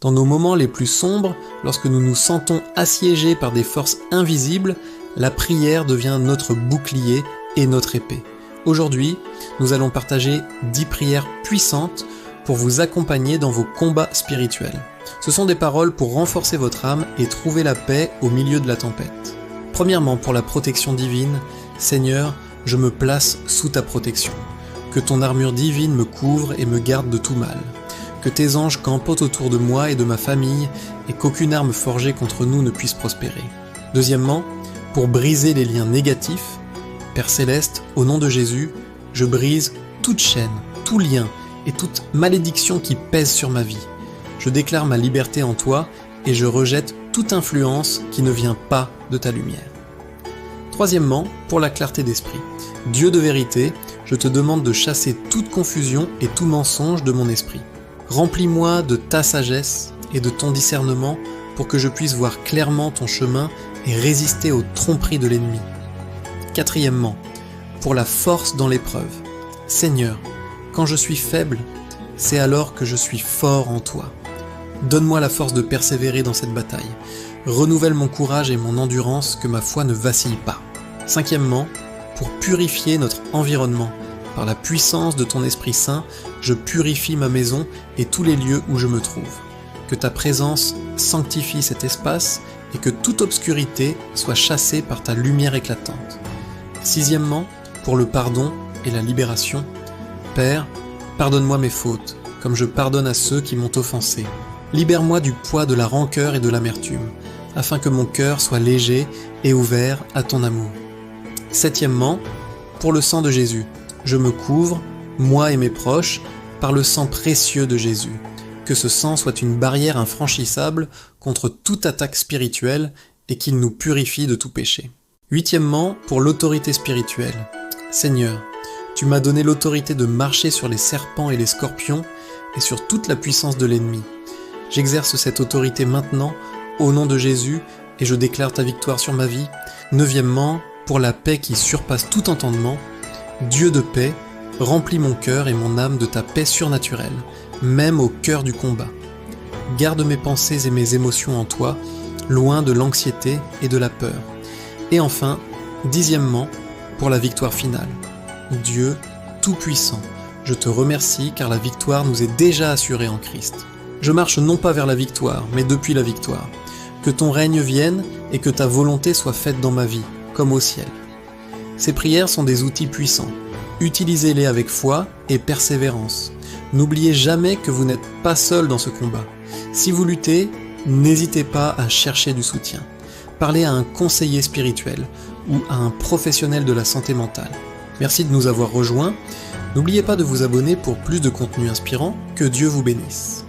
Dans nos moments les plus sombres, lorsque nous nous sentons assiégés par des forces invisibles, la prière devient notre bouclier et notre épée. Aujourd'hui, nous allons partager 10 prières puissantes pour vous accompagner dans vos combats spirituels. Ce sont des paroles pour renforcer votre âme et trouver la paix au milieu de la tempête. Premièrement, pour la protection divine, Seigneur, je me place sous ta protection. Que ton armure divine me couvre et me garde de tout mal. Que tes anges campent autour de moi et de ma famille et qu'aucune arme forgée contre nous ne puisse prospérer. Deuxièmement, pour briser les liens négatifs, Père Céleste, au nom de Jésus, je brise toute chaîne, tout lien et toute malédiction qui pèse sur ma vie. Je déclare ma liberté en toi et je rejette toute influence qui ne vient pas de ta lumière. Troisièmement, pour la clarté d'esprit. Dieu de vérité, je te demande de chasser toute confusion et tout mensonge de mon esprit. Remplis-moi de ta sagesse et de ton discernement pour que je puisse voir clairement ton chemin et résister aux tromperies de l'ennemi. Quatrièmement, pour la force dans l'épreuve. Seigneur, quand je suis faible, c'est alors que je suis fort en toi. Donne-moi la force de persévérer dans cette bataille. Renouvelle mon courage et mon endurance, que ma foi ne vacille pas. Cinquièmement, pour purifier notre environnement. Par la puissance de ton Esprit Saint, je purifie ma maison et tous les lieux où je me trouve. Que ta présence sanctifie cet espace et que toute obscurité soit chassée par ta lumière éclatante. Sixièmement, pour le pardon et la libération. Père, pardonne-moi mes fautes, comme je pardonne à ceux qui m'ont offensé. Libère-moi du poids de la rancœur et de l'amertume, afin que mon cœur soit léger et ouvert à ton amour. Septièmement, pour le sang de Jésus. Je me couvre, moi et mes proches, par le sang précieux de Jésus. Que ce sang soit une barrière infranchissable contre toute attaque spirituelle et qu'il nous purifie de tout péché. Huitièmement, pour l'autorité spirituelle. Seigneur, tu m'as donné l'autorité de marcher sur les serpents et les scorpions et sur toute la puissance de l'ennemi. J'exerce cette autorité maintenant au nom de Jésus et je déclare ta victoire sur ma vie. Neuvièmement, pour la paix qui surpasse tout entendement. Dieu de paix, remplis mon cœur et mon âme de ta paix surnaturelle, même au cœur du combat. Garde mes pensées et mes émotions en toi, loin de l'anxiété et de la peur. Et enfin, dixièmement, pour la victoire finale. Dieu Tout-Puissant, je te remercie car la victoire nous est déjà assurée en Christ. Je marche non pas vers la victoire, mais depuis la victoire. Que ton règne vienne et que ta volonté soit faite dans ma vie, comme au ciel. Ces prières sont des outils puissants. Utilisez-les avec foi et persévérance. N'oubliez jamais que vous n'êtes pas seul dans ce combat. Si vous luttez, n'hésitez pas à chercher du soutien. Parlez à un conseiller spirituel ou à un professionnel de la santé mentale. Merci de nous avoir rejoints. N'oubliez pas de vous abonner pour plus de contenu inspirant. Que Dieu vous bénisse.